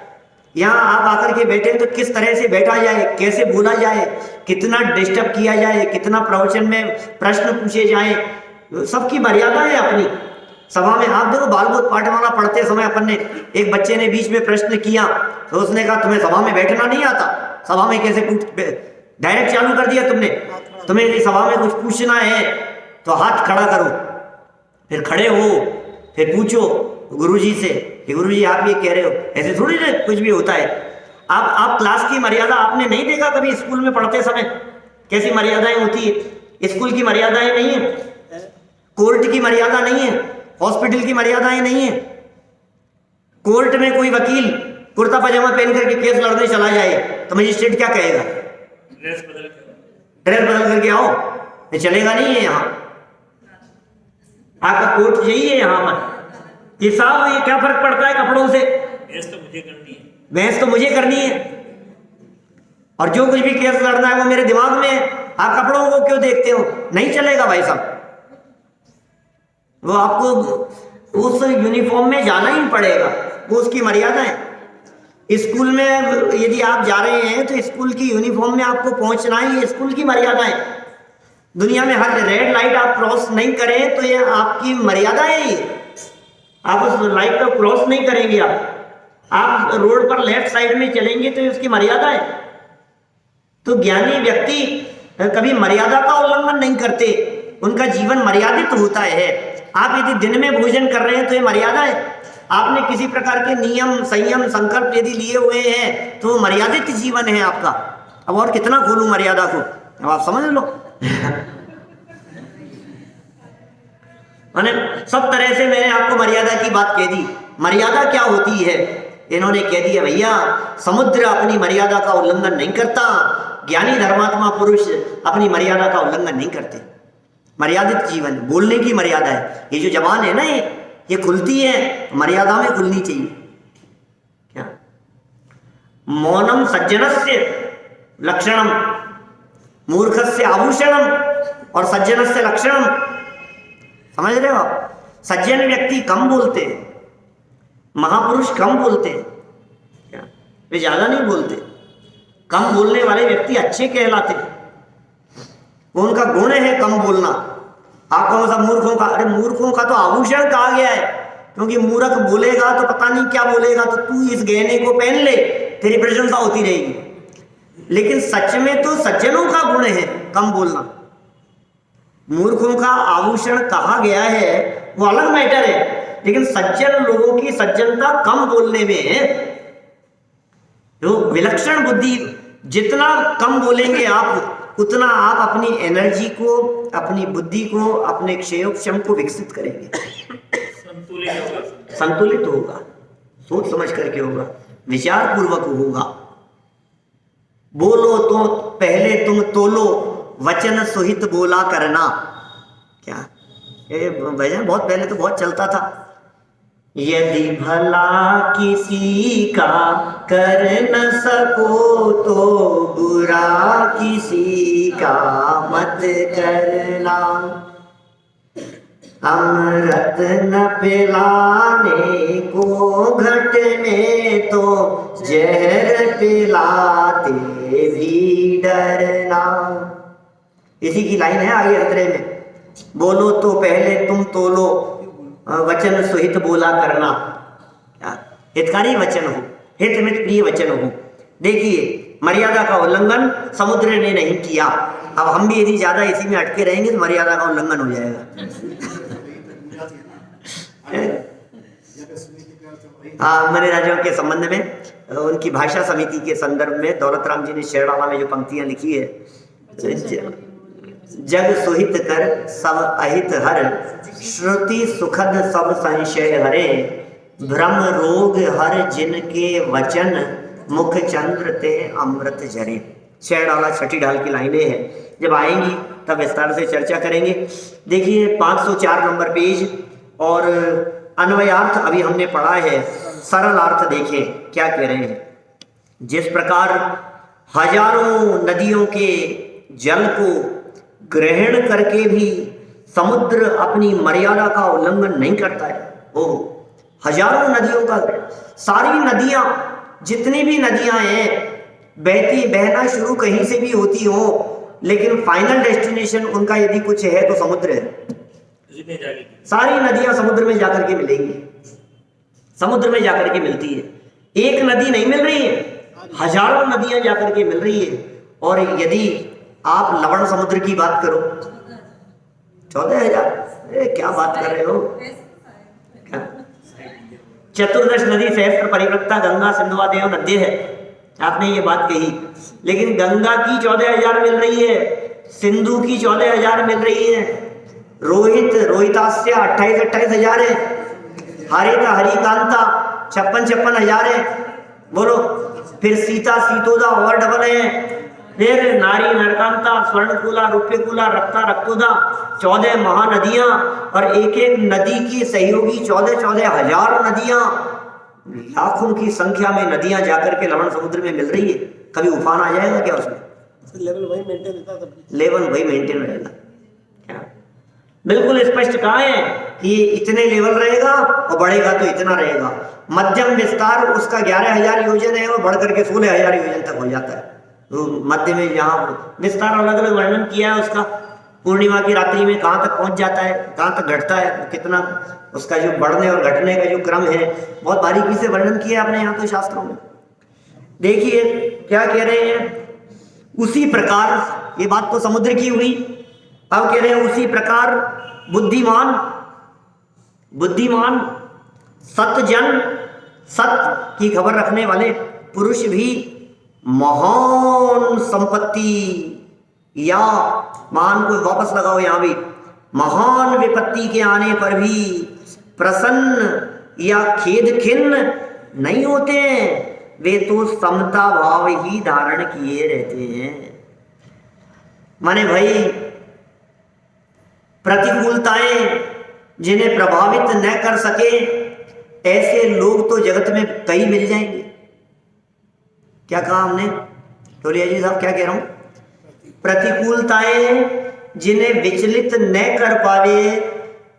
यहाँ आप आकर के बैठे हैं तो किस तरह से बैठा जाए, कैसे बोला जाए, कितना डिस्टर्ब किया जाए, कितना प्रवचन में प्रश्न पूछे जाए, सबकी मर्यादा है अपनी। सभा में आप देखो बालबोध पाठमाला पढ़ते समय अपन ने एक बच्चे ने बीच में प्रश्न किया तो उसने कहा तुम्हें सभा में बैठना नहीं आता, सभा में कैसे डायरेक्ट चालू कर दिया तुमने। तुम्हें यदि सभा में कुछ पूछना है तो हाथ खड़ा करो, फिर खड़े हो, फिर पूछो गुरुजी से कि गुरुजी आप ये कह रहे हो, ऐसे थोड़ी ना कुछ भी होता है। आप क्लास की मर्यादा आपने नहीं देखा कभी स्कूल में पढ़ते समय कैसी मर्यादाएं होती है। स्कूल की मर्यादाएं नहीं है, कोर्ट की मर्यादा नहीं है, हॉस्पिटल की मर्यादाएं नहीं है। कोर्ट में कोई वकील कुर्ता पजामा पहन करके केस लड़ने चला जाए तो मजिस्ट्रेट क्या कहेगा? ड्रेस बदल करके आओ, ये चलेगा नहीं है। यहाँ आपका कोर्ट यही है। यहाँ पर ये साहब ये क्या फर्क पड़ता है कपड़ों से? बहस तो मुझे करनी है, बहस तो मुझे करनी है, और जो कुछ भी केस लड़ना है वो मेरे दिमाग में है। आप कपड़ों को क्यों देखते हो? नहीं चलेगा भाई साहब। वो आपको उस यूनिफॉर्म में जाना ही पड़ेगा, वो उसकी मर्यादा है। स्कूल में यदि आप जा रहे हैं तो स्कूल की यूनिफॉर्म में आपको पहुंचना ही स्कूल की मर्यादा है। दुनिया में हर रेड लाइट आप क्रॉस नहीं करें तो ये आपकी मर्यादा है। ये आप उस लाइट को क्रॉस नहीं करेंगे। आप रोड पर लेफ्ट साइड में चलेंगे तो उसकी मर्यादा है। तो ज्ञानी व्यक्ति कभी मर्यादा का उल्लंघन नहीं करते, उनका जीवन मर्यादित होता है। आप यदि दिन में भोजन कर रहे हैं तो ये मर्यादा है। आपने किसी प्रकार के नियम संयम संकल्प यदि लिए हुए हैं तो मर्यादित जीवन है आपका। अब और कितना खोलूं मर्यादा को, अब आप समझ लो। मैंने सब तरह से मैंने आपको मर्यादा की बात कह दी। मर्यादा क्या होती है इन्होंने कह दिया, भैया समुद्र अपनी मर्यादा का उल्लंघन नहीं करता, ज्ञानी धर्मात्मा पुरुष अपनी मर्यादा का उल्लंघन नहीं करते। मर्यादित जीवन, बोलने की मर्यादा है। ये जो जबान है ना ये खुलती है, मर्यादा में खुलनी चाहिए। क्या मौनम सज्जनस्य लक्षणम मूर्खस्य आभूषणम और सज्जनस्य लक्षणम। समझ रहे हो आप? सज्जन व्यक्ति कम बोलते हैं, महापुरुष कम बोलते हैं। क्या वे ज्यादा नहीं बोलते। कम बोलने वाले व्यक्ति अच्छे कहलाते हैं, वो उनका गुण है कम बोलना। आप कौन सा मूर्खों का? अरे मूर्खों का तो आभूषण कहा गया है, क्योंकि मूर्ख बोलेगा तो पता नहीं क्या बोलेगा, तो तू इस गहने को पहन ले, तेरी प्रशंसा होती रहेगी। लेकिन सच में तो सज्जनों का गुण है कम बोलना। मूर्खों का आभूषण कहा गया है वो अलग मैटर है, लेकिन सज्जन लोगों की सज्जनता कम बोलने में है। तो विलक्षण बुद्धि, जितना कम बोलेंगे आप उतना आप अपनी एनर्जी को, अपनी बुद्धि को, अपने क्षयोक्षम को विकसित करेंगे। संतुलित होगा, सोच समझ करके होगा, विचार पूर्वक होगा। बोलो तो पहले तुम तोलो, वचन सुहित बोला करना। क्या ये भजन बहुत पहले तो बहुत चलता था। यदि भला किसी का कर न सको तो बुरा किसी का मत करना। अमृत न पिलाने को घटने तो जहर पिलाते भी डरना। इसी की लाइन है आगे अंतरे में। बोलो तो पहले तुम तोलो, वचन सुहित बोला करना। हितकारी वचन हो, हित मित प्रिय वचन हो। देखिए मर्यादा का उल्लंघन समुद्र ने नहीं किया। अब हम भी यदि ज्यादा इसी में अटके रहेंगे तो मर्यादा का उल्लंघन हो जाएगा। हाँ, मैंने राजाओं के संबंध में उनकी भाषा समिति के संदर्भ में दौलत राम जी ने शेरडाला में जो पंक्तियां लिखी है, जग सुहित कर सब अहित हर, श्रुति सुखद सब संशय हरे, भ्रम रोग हर जिनके वचन, मुख चंद्र ते अमृत झरे। शेरडाला छठी ढाल की लाइनें हैं, जब आएंगी तब विस्तार से चर्चा करेंगे। देखिए 504 नंबर पेज, और अन्वयार्थ अभी हमने पढ़ा है। सरल अर्थ देखें क्या कह रहे हैं। जिस प्रकार हजारों नदियों के जल को ग्रहण करके भी समुद्र अपनी मर्यादा का उल्लंघन नहीं करता है। ओह, हजारों नदियों का, सारी नदियां, जितनी भी नदियां हैं, बहना शुरू कहीं से भी होती हो, लेकिन फाइनल डेस्टिनेशन उनका यदि कुछ है तो समुद्र है। सारी नदियां समुद्र में जाकर के मिलेंगी, समुद्र में जाकर के मिलती है। एक नदी नहीं मिल रही है, हजारों नदियां जाकर के मिल रही है। और यदि आप लवण समुद्र की बात करो, 14,000, क्या बात कर रहे हो। चतुर्दश नदी सहस्त्र परिवृत्ता गंगा सिंधुवा देव नद्य है, आपने ये बात कही, लेकिन गंगा की 14,000 मिल रही है, सिंधु की 14,000 मिल रही है, रोहितास्य 28,000 है, हरिता हरिकांता 56,000 है। बोलो, फिर सीता सीतोदा और डबल है, फिर नारी नरकांता, स्वर्णकूला, रूप्यकूला, रक्ता रक्तोदा, 14 महानदियां, और एक एक नदी की सहयोगी 14,000 नदियां, लाखों की संख्या में नदियां जाकर के लवण समुद्र में मिल रही है। कभी उफान आ जाएगा क्या उसमें? लेवल वही मेंटेन रहता है, लेवल वही मेंटेन रहेगा। क्या बिल्कुल स्पष्ट कहा है कि इतने लेवल रहेगा और बढ़ेगा तो इतना रहेगा। मध्यम विस्तार उसका 11,000 योजन है और बढ़ करके 16,000 योजन तक हो जाता है। तो मध्य में जहाँ विस्तार अलग अलग वर्णन किया है उसका, पूर्णिमा की रात्रि में कहाँ तक पहुंच जाता है, कहाँ तक घटता है, कितना उसका जो बढ़ने और घटने का जो क्रम है, बहुत बारीकी से वर्णन किया है अपने यहाँ तो शास्त्रों में। देखिए क्या कह रहे हैं, उसी प्रकार, ये बात तो समुद्र की हुई, अब कह रहे हैं उसी प्रकार बुद्धिमान सतजन, सत्य की खबर रखने वाले पुरुष भी महान संपत्ति, या मान को वापस लगाओ, यहां भी महान विपत्ति के आने पर भी प्रसन्न या खेद खिन्न नहीं होते हैं, वे तो समता भाव ही धारण किए रहते हैं। माने भाई, प्रतिकूलताएं जिन्हें प्रभावित न कर सके ऐसे लोग तो जगत में कई मिल जाएंगे। क्या कहा हमने टोलिया जी साहब, क्या कह रहा हूं? प्रतिकूलताएं जिन्हें विचलित न कर पावे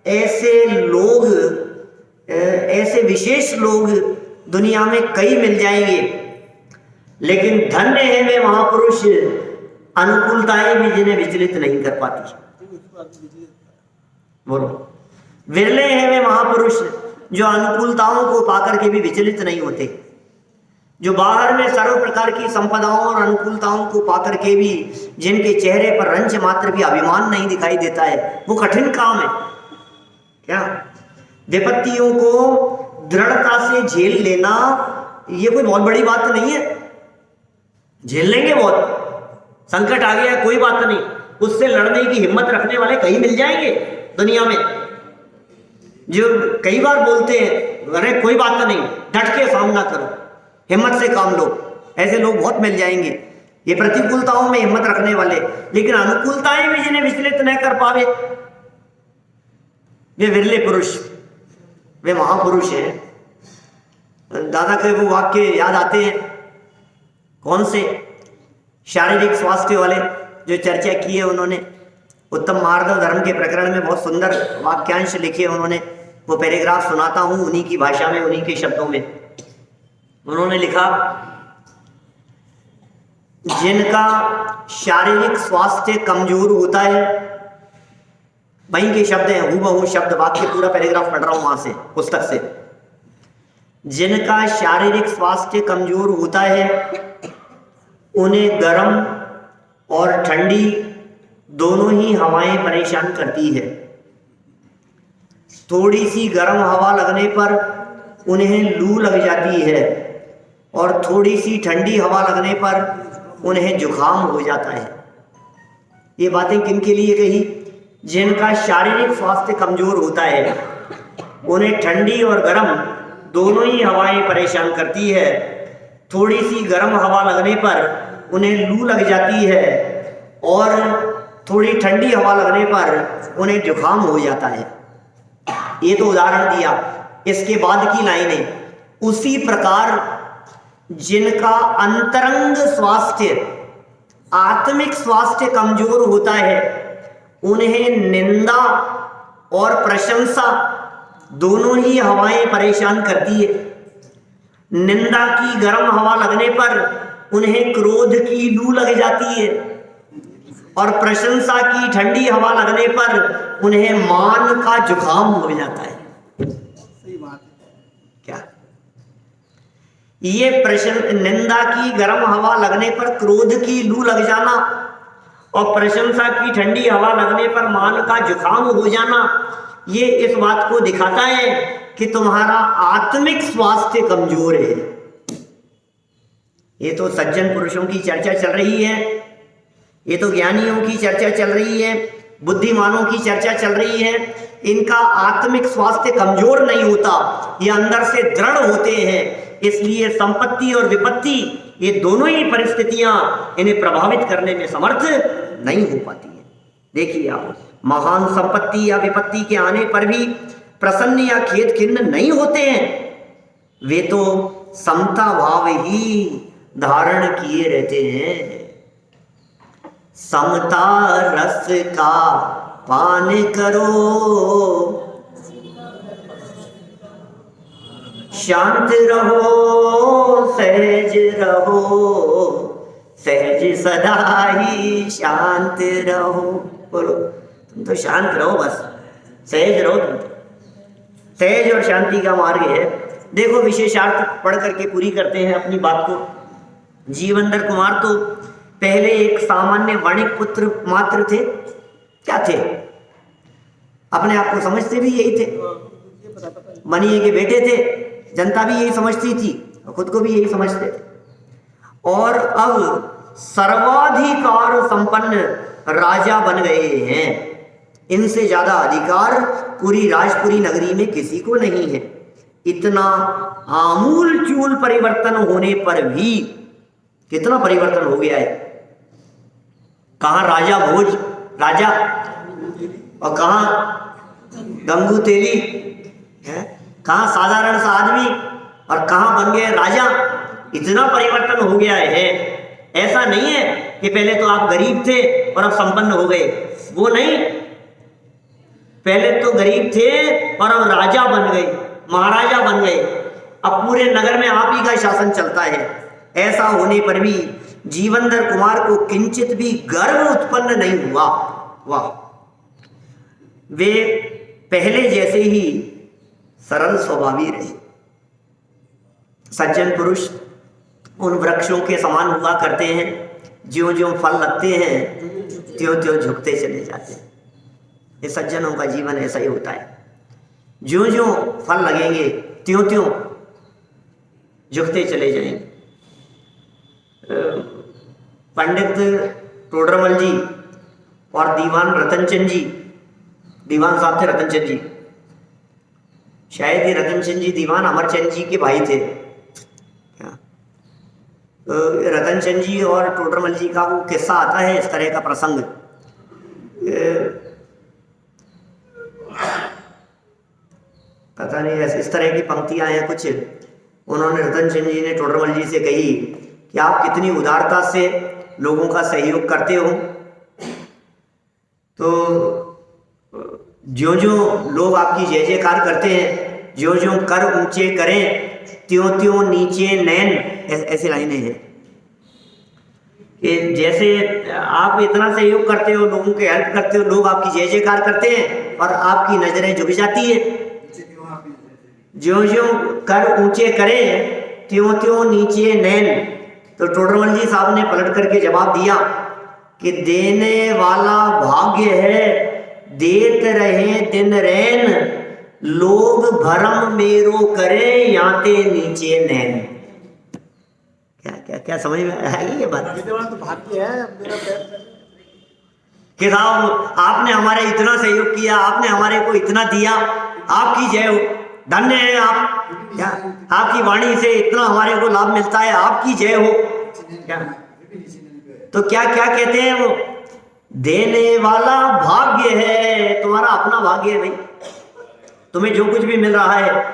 ऐसे लोग, ऐसे विशेष लोग दुनिया में कई मिल जाएंगे, लेकिन धन्य है वे महापुरुष अनुकूलताएं भी जिन्हें विचलित नहीं कर पाती। बोलो, विरले हैं वे महापुरुष जो अनुकूलताओं को पाकर के भी विचलित नहीं होते, जो बाहर में सर्व प्रकार की संपदाओं और अनुकूलताओं को पाकर के भी जिनके चेहरे पर रंच मात्र भी अभिमान नहीं दिखाई देता है, वो कठिन काम है। क्या विपत्तियों को दृढ़ता से झेल लेना ये कोई बहुत बड़ी बात नहीं है, झेल लेंगे बहुत, संकट आ गया, कोई बात नहीं, उससे लड़ने की हिम्मत रखने वाले कहीं मिल जाएंगे दुनिया में, जो कई बार बोलते हैं अरे कोई बात नहीं, डट के सामना करो, हिम्मत से काम लो। ऐसे लोग बहुत मिल जाएंगे, ये प्रतिकूलताओं में हिम्मत रखने वाले। लेकिन अनुकूलताएं भी जिन्हें विचलित न कर पावे, वे विरले पुरुष, वे महापुरुष हैं। दादा के वो वाक्य याद आते हैं, कौन से? शारीरिक स्वास्थ्य वाले जो चर्चा की है उन्होंने, उत्तम मार्दव धर्म के प्रकरण में बहुत सुंदर वाक्यांश लिखे उन्होंने, वो पैराग्राफ सुनाता हूं उन्हीं की भाषा में, उन्हीं के शब्दों में। उन्होंने लिखा, जिनका शारीरिक स्वास्थ्य कमजोर होता है, वहीं के शब्द हैं, हूबहू शब्द वाक्य, पूरा पैराग्राफ पढ़ रहा हूं वहां से, पुस्तक से। जिनका शारीरिक स्वास्थ्य कमजोर होता है उन्हें गर्म और ठंडी दोनों ही हवाएं परेशान करती है। थोड़ी सी गर्म हवा लगने पर उन्हें लू लग जाती है और थोड़ी सी ठंडी हवा लगने पर उन्हें जुकाम हो जाता है। ये बातें किन के लिए कही? जिनका शारीरिक स्वास्थ्य कमजोर होता है, उन्हें ठंडी और गर्म दोनों ही हवाएं परेशान करती है। थोड़ी सी गर्म हवा लगने पर उन्हें लू लग जाती है और थोड़ी ठंडी हवा लगने पर उन्हें जुकाम हो जाता है। ये तो उदाहरण दिया। इसके बाद की लाइनें, उसी प्रकार जिनका अंतरंग स्वास्थ्य, आत्मिक स्वास्थ्य कमजोर होता है, उन्हें निंदा और प्रशंसा दोनों ही हवाएं परेशान करती है। निंदा की गर्म हवा लगने पर उन्हें क्रोध की लू लग जाती है और प्रशंसा की ठंडी हवा लगने पर उन्हें मान का जुकाम हो जाता है। सही बात है। क्या ये निंदा की गर्म हवा लगने पर क्रोध की लू लग जाना और प्रशंसा की ठंडी हवा लगने पर मान का जुकाम हो जाना, ये इस बात को दिखाता है कि तुम्हारा आत्मिक स्वास्थ्य कमजोर है। ये तो सज्जन पुरुषों की चर्चा चल रही है, ये तो ज्ञानियों की चर्चा चल रही है, बुद्धिमानों की चर्चा चल रही है। इनका आत्मिक स्वास्थ्य कमजोर नहीं होता, ये अंदर से दृढ़ होते हैं। इसलिए संपत्ति और विपत्ति, ये दोनों ही परिस्थितियां इन्हें प्रभावित करने में समर्थ नहीं हो पाती है। देखिए आप, महान संपत्ति या विपत्ति के आने पर भी प्रसन्न या खेद खिन्न नहीं होते हैं। वे तो समता भाव ही धारण किए रहते हैं। समता रस का पान करो, शांत रहो, सहज रहो, सहज सदा ही शांत रहो। बोलो, तुम तो शांत रहो, बस सहज रहो। तुम सहज और शांति का मार्ग है। देखो, विशेषार्थ पढ़ करके पूरी करते हैं अपनी बात को। जीवनधर कुमार तो पहले एक सामान्य वणिक पुत्र मात्र थे। क्या थे? अपने आप को समझते भी यही थे, मनीय के बेटे थे। जनता भी यही समझती थी और खुद को भी यही समझते थे। और अब सर्वाधिकार संपन्न राजा बन गए हैं। इनसे ज्यादा अधिकार पूरी राजपुरी नगरी में किसी को नहीं है। इतना आमूल चूल परिवर्तन होने पर भी कितना परिवर्तन हो गया है। कहां राजा भोज राजा और कहां गंगू तेली है, कहां साधारण सा आदमी और कहां बन गए राजा। इतना परिवर्तन हो गया है। ऐसा नहीं है कि पहले तो आप गरीब थे और अब संपन्न हो गए, वो नहीं। पहले तो गरीब थे और अब राजा बन गए, महाराजा बन गए। अब पूरे नगर में आप ही का शासन चलता है। ऐसा होने पर भी जीवनधर कुमार को किंचित भी गर्व उत्पन्न नहीं हुआ। वाह, वे पहले जैसे ही सरल स्वभावी रहे। सज्जन पुरुष उन वृक्षों के समान हुआ करते हैं, ज्यों ज्यों फल लगते हैं त्यों त्यों झुकते चले जाते हैं। ये सज्जनों का जीवन ऐसा ही होता है। ज्यों ज्यों फल लगेंगे त्यों त्यों झुकते चले जाएंगे। पंडित टोडरमल जी और दीवान रतनचंद जी, दीवान साहब थे रतनचंद जी, शायद ये रतनचंद जी दीवान अमरचंद जी के भाई थे क्या? तो रतनचंद जी और टोडरमल जी का वो किस्सा आता है, इस तरह का प्रसंग। पता नहीं ऐसे इस तरह की पंक्तियां हैं कुछ। उन्होंने रतनचंद जी ने टोडरमल जी से कही कि आप कितनी उदारता से लोगों का सहयोग करते हो, तो ज्यों ज्यों लोग आपकी जय जयकार करते हैं, ज्यों ज्यों कर ऊंचे करें त्यों त्यों नीचे नैन, ऐसी लाइनें हैं कि जैसे आप इतना सहयोग करते हो, लोगों की हेल्प करते हो, लोग आपकी जय जयकार करते हैं और आपकी नजरें झुक जाती है। ज्यों ज्यों कर ऊंचे करें त्यों त्यों नीचे नैन। तो टोडरमल जी साहब ने पलट करके जवाब दिया कि देने वाला भाग्य है, देत रहे दिन रैन, लोग भरम मेरो करें याते नीचे नैन। क्या क्या क्या समझ में आएगी ये बात? तो भाग्य है मेरा पैर कि साहब आपने हमारे इतना सहयोग किया, आपने हमारे को इतना दिया, आपकी जय हो, धन्य है आप। क्या आपकी वाणी से इतना हमारे को लाभ मिलता है, आपकी जय हो। क्या तो क्या क्या कहते हैं वो, देने वाला भाग्य है, तुम्हारा अपना भाग्य है भाई, तुम्हें जो कुछ भी मिल रहा है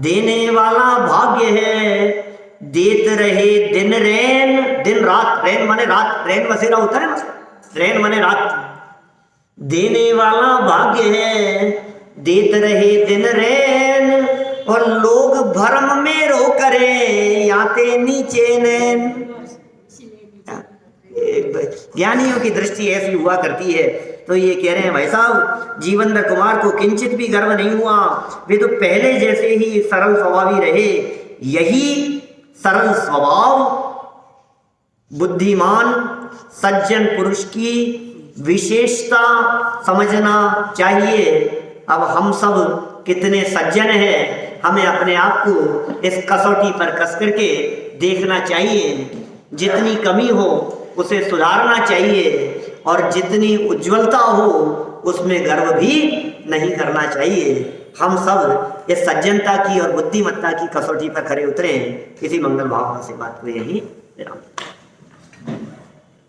देने वाला भाग्य है, देत रहे दिन रैन, दिन रात, रैन माने रात, रैन बसेरा होता है ना, रैन माने रात, देने वाला भाग्य है, देत रहे दिन रैन, और लोग भरम में रो करे याते नीचे नैन। ज्ञानियों की दृष्टि ऐसी हुआ करती है। तो ये कह रहे हैं भाई साहब, जीवेंद्र कुमार को किंचित भी गर्व नहीं हुआ, वे तो पहले जैसे ही सरल स्वभावी रहे। यही सरल स्वभाव बुद्धिमान सज्जन पुरुष की विशेषता समझना चाहिए। अब हम सब कितने सज्जन हैं, हमें अपने आप को इस कसौटी पर कस करके देखना चाहिए। जितनी कमी हो उसे सुधारना चाहिए और जितनी उज्ज्वलता हो उसमें गर्व भी नहीं करना चाहिए। हम सब इस सज्जनता की और बुद्धिमत्ता की कसौटी पर खरे उतरे। इसी मंगल भावना से बात को यही विराम।